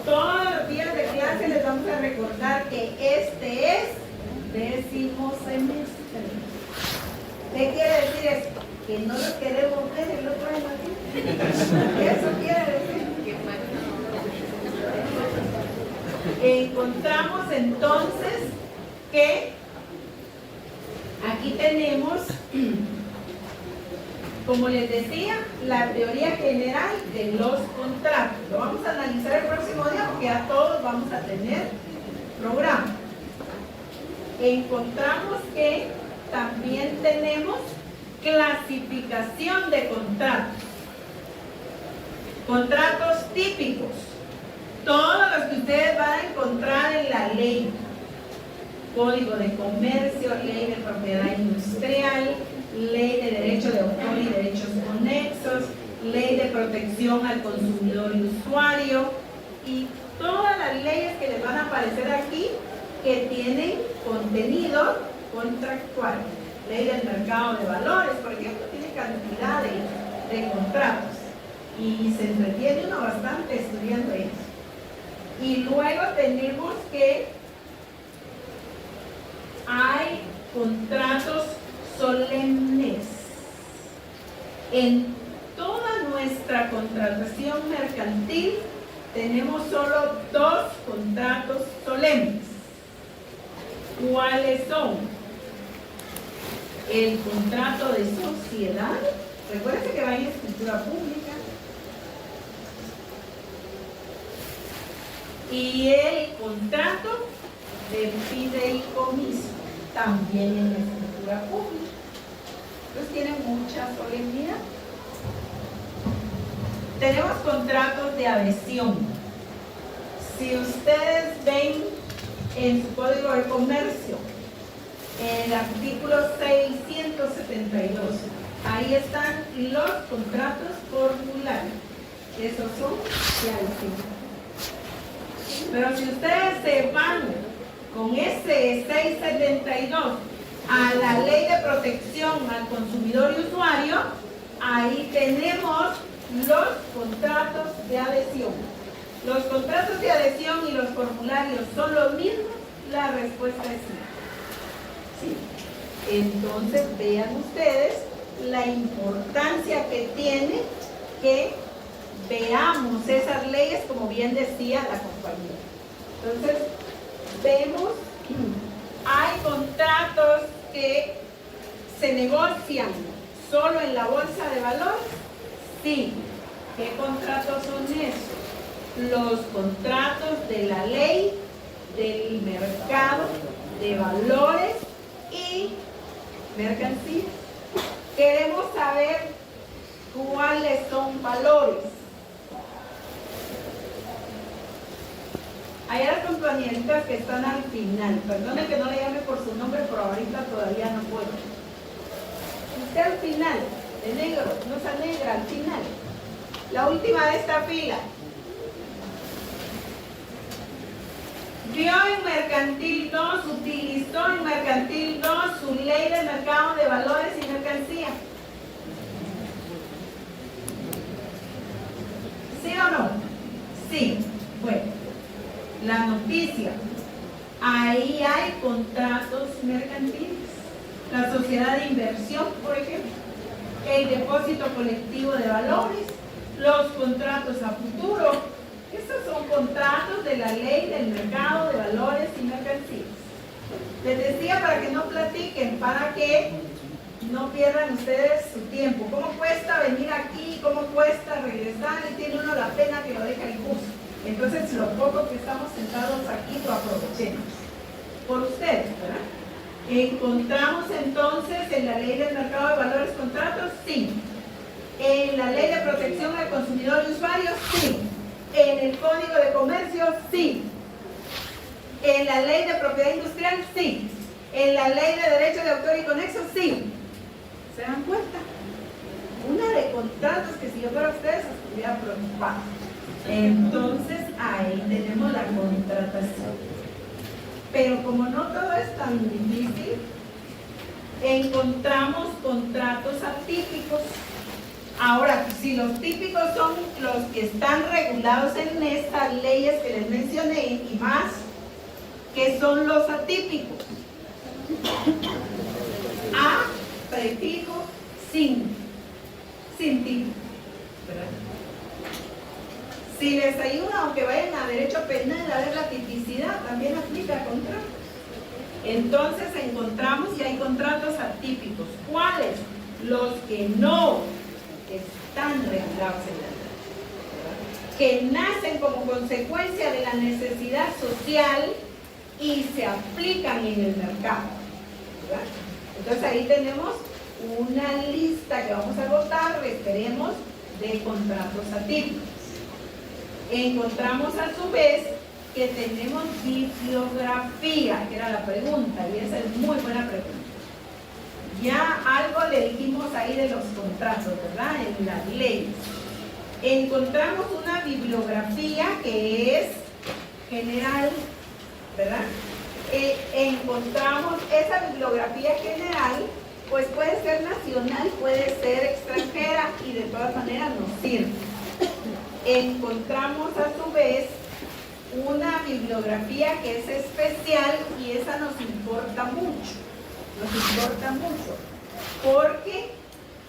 Todos los días de clase les vamos a recordar que este es 10º semestre. ¿Qué quiere decir eso? Que no lo queremos ver el otro año aquí. Eso quiere decir. Encontramos entonces que aquí tenemos, como les decía, la teoría general de los contratos. Lo vamos a analizar el próximo día porque ya todos vamos a tener programa. Encontramos que también tenemos clasificación de contratos. Contratos típicos. Todos los que ustedes van a encontrar en la ley. Código de Comercio, Ley de Propiedad Industrial, Ley de Derecho de Autor y Derechos Conexos, Ley de Protección al Consumidor y Usuario y todas las leyes que les van a aparecer aquí que tienen contenido contractual. Ley del Mercado de Valores, por ejemplo, tiene cantidad de contratos y se entretiene uno bastante estudiando eso. Y luego tenemos que hay contratos solemnes. En toda nuestra contratación mercantil tenemos solo 2 contratos solemnes. ¿Cuáles son? El contrato de sociedad, recuérdense que va en escritura pública, y el contrato de fideicomiso, también en escritura pública. Entonces tienen mucha solemnidad. Tenemos contratos de adhesión. Si ustedes ven en su Código de Comercio, el artículo 672, ahí están los contratos formularios. Esos son de adhesión. Pero si ustedes se van con ese 672 a la Ley de Protección al Consumidor y Usuario, ahí tenemos los contratos de adhesión. ¿Los contratos de adhesión y los formularios son los mismos? La respuesta es sí. Entonces vean ustedes la importancia que tiene que veamos esas leyes, como bien decía la compañera. Entonces vemos, hay contratos que se negocian solo en la bolsa de valores. Sí. ¿Qué contratos son esos? Los contratos de la ley del mercado de valores y mercancías. Queremos saber cuáles son valores. Hay las compañeritas que están al final. Perdone que no le llame por su nombre, pero ahorita todavía no puedo. Usted al final, de negro, no sea negra, al final. La última de esta fila. Vio en Mercantil 2, utilizó en Mercantil 2 su ley de mercado de valores y mercancía. ¿Sí o no? Sí. Bueno, la noticia. Ahí hay contratos mercantiles. La sociedad de inversión, por ejemplo. El depósito colectivo de valores. Los contratos a futuro. Estos son contratos de la ley del mercado de valores y mercancías. Les decía para que no platiquen, para que no pierdan ustedes su tiempo. ¿Cómo cuesta venir aquí? ¿Cómo cuesta regresar? Y tiene uno la pena que lo deja el curso. Entonces, lo poco que estamos sentados aquí, lo aprovechemos. Por ustedes, ¿verdad? ¿Encontramos entonces en la ley del mercado de valores contratos? Sí. ¿En la ley de protección al consumidor y usuario? Sí. ¿En el Código de Comercio? Sí. ¿En la Ley de Propiedad Industrial? Sí. ¿En la Ley de Derecho de Autor y Conexo? Sí. ¿Se dan cuenta? Una de contratos que si yo fuera ustedes estuviera preocupada. Entonces, ahí tenemos la contratación. Pero como no todo es tan difícil, encontramos contratos atípicos. Ahora, si los típicos son los que están regulados en estas leyes que les mencioné y más, ¿qué son los atípicos? A, prefijo, sin típico, ¿verdad? Si les ayuda, aunque vayan a derecho penal a ver la tipicidad, también aplica contrato. Entonces encontramos y hay contratos atípicos. ¿Cuáles? Los que no están regulados en la ley, que nacen como consecuencia de la necesidad social y se aplican en el mercado, ¿verdad? Entonces ahí tenemos una lista que vamos a agotar, esperemos, de contratos atípicos. Encontramos a su vez que tenemos bibliografía, que era la pregunta, y esa es muy buena pregunta. Ya algo le dijimos ahí de los contratos, ¿verdad? En las leyes. Encontramos una bibliografía que es general, ¿verdad? Encontramos esa bibliografía general, pues puede ser nacional, puede ser extranjera y de todas maneras nos sirve. Encontramos a su vez una bibliografía que es especial y esa nos importa mucho. Nos importa mucho porque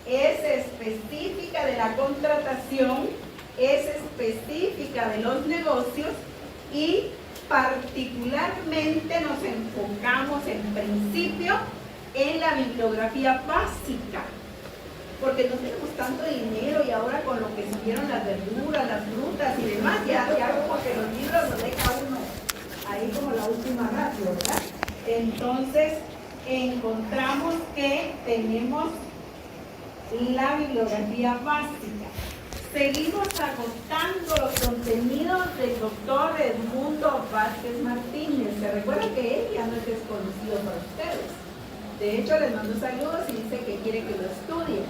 es específica de la contratación, es específica de los negocios y particularmente nos enfocamos en principio en la bibliografía básica, porque no tenemos tanto dinero y ahora con lo que subieron las verduras, las frutas y demás, ya como que los libros los deja uno ahí como la última ratio, ¿verdad? Entonces encontramos que tenemos la bibliografía básica. Seguimos agotando los contenidos del doctor Edmundo Vázquez Martínez. ¿Se recuerdan que él ya no es desconocido para ustedes? De hecho, les mando saludos y dice que quiere que lo estudie.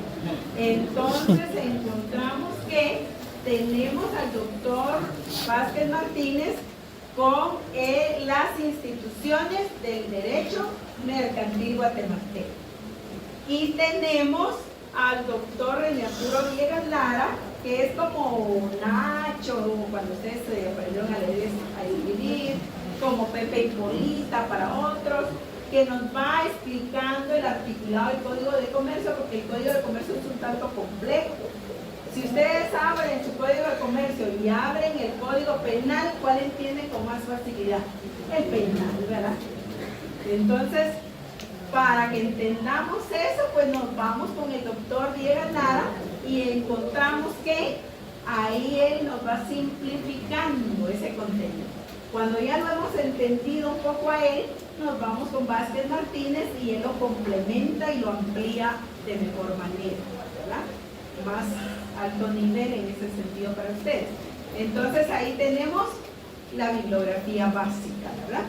Entonces, encontramos que tenemos al doctor Vázquez Martínez con las instituciones del derecho mercantil guatemalteco. Y tenemos al doctor René Arturo Villegas Lara, que es como Nacho, cuando ustedes aprendieron a leer a escribir, como Pepe Hipólita para otros, que nos va explicando el articulado del Código de Comercio, porque el Código de Comercio es un tanto complejo. Si ustedes abren su Código de Comercio y abren el Código Penal, ¿cuál entienden con más facilidad? El penal, ¿verdad? Entonces, para que entendamos eso, pues nos vamos con el doctor Villegas Lara y encontramos que ahí él nos va simplificando ese contenido. Cuando ya lo hemos entendido un poco a él, nos vamos con Vázquez Martínez y él lo complementa y lo amplía de mejor manera, ¿verdad? Más alto nivel en ese sentido para ustedes. Entonces ahí tenemos la bibliografía básica, ¿verdad?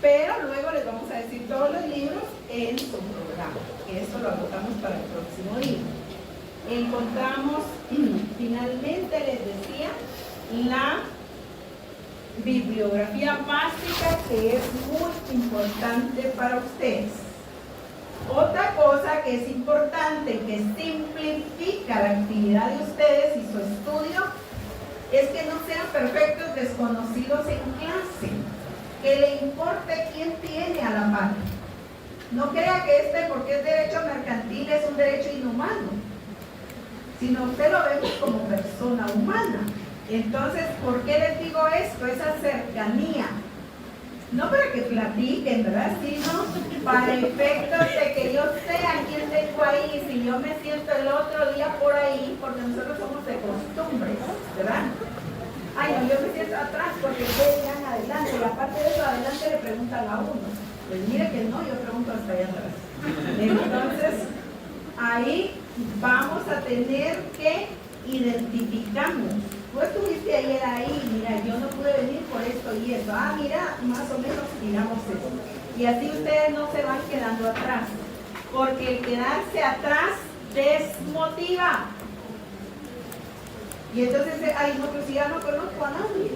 Pero luego les vamos a decir todos los libros en su programa, que esto lo agotamos para el próximo día. Encontramos, finalmente les decía, la bibliografía básica, que es muy importante para ustedes. Otra cosa que es importante, que simplifica la actividad de ustedes y su estudio, es que no sean perfectos desconocidos en clase, que le importe quién tiene a la par. No crea que porque es derecho mercantil, es un derecho inhumano, sino usted lo vemos como persona humana. Entonces, ¿por qué les digo esto? Esa cercanía. No para que platiquen, ¿verdad? Sino para efectos de que yo sé a quién tengo ahí, si yo me siento el otro día por ahí, porque nosotros somos de costumbres, ¿verdad? Ay, no, yo me siento atrás porque ustedes van adelante, y aparte de eso, adelante le preguntan a uno. Pues mire que no, yo pregunto hasta allá atrás. Entonces, ahí vamos a tener que identificarnos. Tú estuviste ayer ahí, mira, yo no pude venir por esto y eso. Ah, mira, más o menos miramos eso. Y así ustedes no se van quedando atrás, porque el quedarse atrás desmotiva. Y entonces, ay, no, pues si ya no conozco a nadie.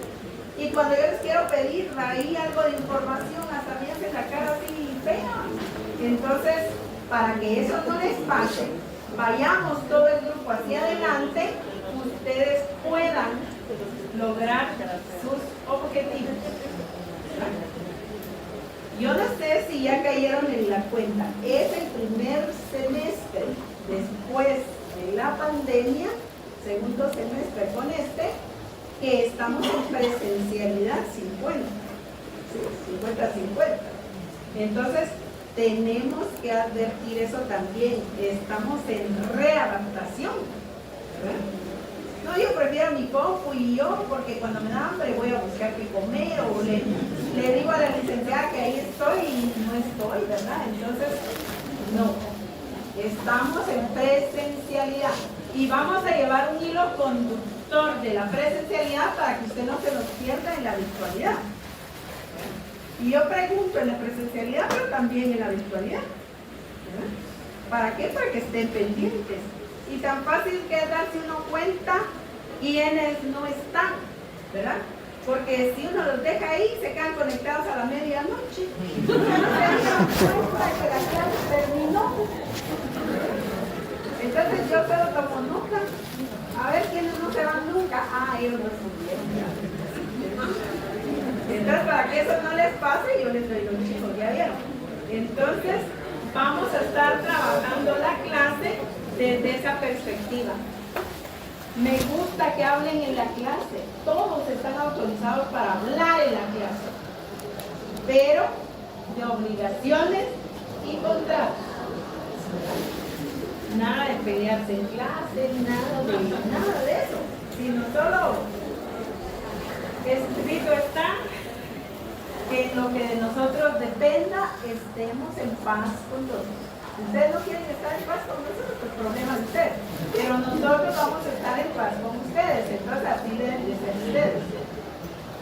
Y cuando yo les quiero pedir ahí algo de información, hasta me hacen la cara así fea. Entonces, para que eso no les pase, vayamos todo el grupo hacia adelante, ustedes puedan lograr sus objetivos. Yo no sé si ya cayeron en la cuenta. Es el primer semestre después de la pandemia, segundo semestre con que estamos en presencialidad 50. Sí, 50-50. Entonces, tenemos que advertir eso también. Estamos en readaptación, ¿verdad? No, yo prefiero mi compu y yo, porque cuando me da hambre voy a buscar qué comer, o le digo a la licenciada que ahí estoy y no estoy, ¿verdad? Entonces, no. Estamos en presencialidad y vamos a llevar un hilo conductor de la presencialidad para que usted no se nos pierda en la virtualidad. Y yo pregunto en la presencialidad, pero también en la virtualidad, ¿verdad? ¿Para qué? Para que estén pendientes. Y tan fácil que es darse uno cuenta quiénes no están, ¿verdad? Porque si uno los deja ahí, se quedan conectados a la medianoche. No se dan cuenta que la clase terminó. Entonces yo solo tomo nota. A ver quiénes no se van nunca. Ah, ellos no subieron. Entonces, para que eso no les pase, yo les doy los chicos, ¿ya vieron? Entonces, vamos a estar trabajando la clase desde esa perspectiva. Me gusta que hablen en la clase. Todos están autorizados para hablar en la clase, pero de obligaciones y contratos. Nada de pelearse en clase, nada de eso, sino solo escrito está que en lo que de nosotros dependa estemos en paz con todos. Ustedes no quieren estar en paz con nosotros, pues problema de ustedes, pero nosotros vamos a estar en paz con ustedes, entonces así deben de ser ustedes.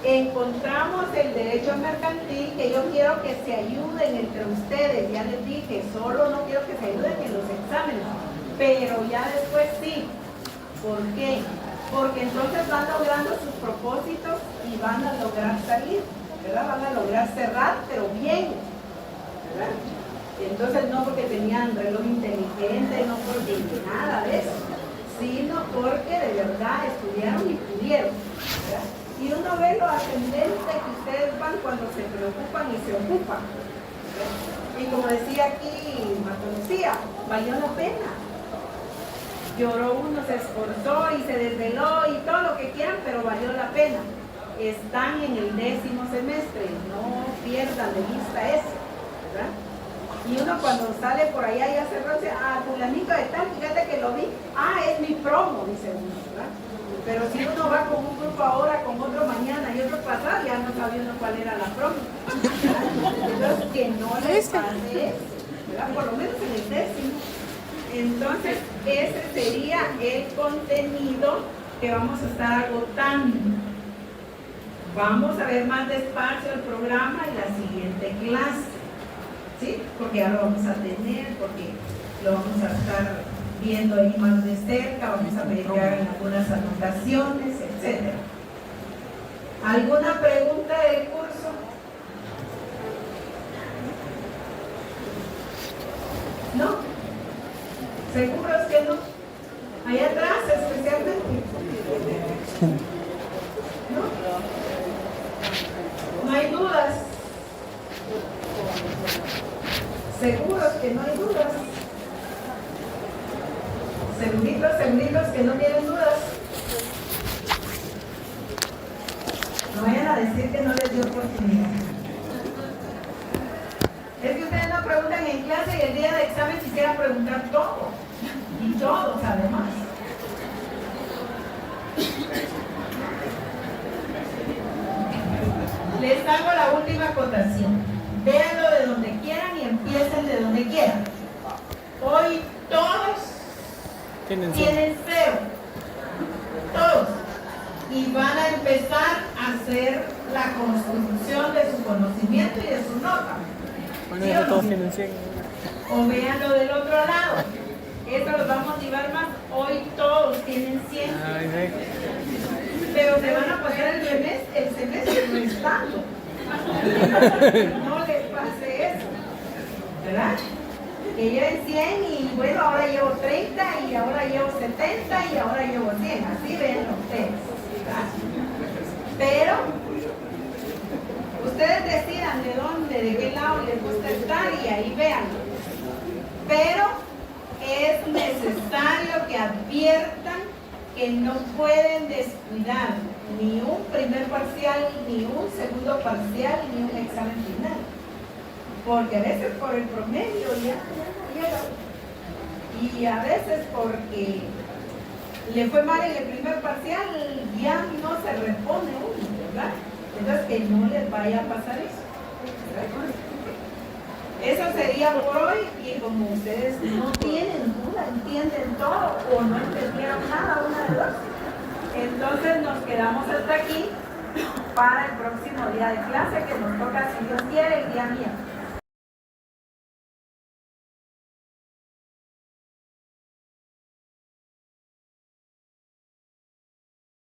Encontramos el derecho mercantil, que yo quiero que se ayuden entre ustedes. Ya les dije, solo no quiero que se ayuden en los exámenes, pero ya después sí. ¿Por qué? Porque entonces van logrando sus propósitos y van a lograr salir, ¿verdad? Van a lograr cerrar, pero bien, ¿verdad? Entonces no porque tenían reloj inteligente, no porque nada de eso, sino porque de verdad estudiaron y pudieron, ¿verdad? Y uno ve lo ascendente que ustedes van cuando se preocupan y se ocupan, ¿verdad? Y como decía aquí Lucía, valió la pena. Lloró uno, se esforzó y se desveló y todo lo que quieran, pero valió la pena. Están en el 10º semestre, no pierdan de vista eso, ¿verdad? Y uno cuando sale por allá ya se dice, ah, fulanito de tal, fíjate que lo vi, ah, es mi promo, dice uno, ¿verdad? Pero si uno va con un grupo ahora, con otro mañana y otro pasado, ya no sabiendo cuál era la promo. Entonces, que no les pase eso, ¿verdad? Por lo menos en el décimo. Entonces, ese sería el contenido que vamos a estar agotando. Vamos a ver más despacio el programa en la siguiente clase, ¿sí? Porque ya lo vamos a tener, porque lo vamos a estar viendo ahí más de cerca, vamos a ver que hagan algunas anotaciones, etc. ¿Alguna pregunta del curso? ¿No? ¿Seguros que no? Allá atrás especialmente. ¿No? No hay dudas. Seguros que no hay dudas. Seguritos que no tienen dudas. No vayan a decir que no les dio oportunidad. Es que ustedes no preguntan en clase y el día de examen quisieran preguntar todo. Y todos además. Les hago la última acotación. Véanlo de donde quieran y empiecen de donde quieran. Hoy todos tienen cero. Todos. Y van a empezar a hacer la construcción de su conocimiento y de su nota. ¿Sí o no? O véanlo del otro lado. Esto los va a motivar más. Hoy todos tienen 100. Pero se van a pasar el semestre restando. No les pase eso. ¿Verdad? Que lleven 100 y bueno, ahora llevo 30 y ahora llevo 70 y ahora llevo 100. Así ven ustedes. ¿Verdad? Pero ustedes decidan de dónde, de qué lado les gusta estar y ahí véanlo. Pero es necesario que adviertan que no pueden descuidar ni un primer parcial, ni un segundo parcial, ni un examen final. Porque a veces por el promedio ya llega. Y a veces porque le fue mal en el primer parcial, ya no se repone uno, ¿verdad? Entonces que no les vaya a pasar eso. Eso sería por hoy, y como ustedes no tienen duda, entienden todo o no entendieron nada, una de dos, entonces nos quedamos hasta aquí para el próximo día de clase que nos toca, si Dios quiere, el día miércoles.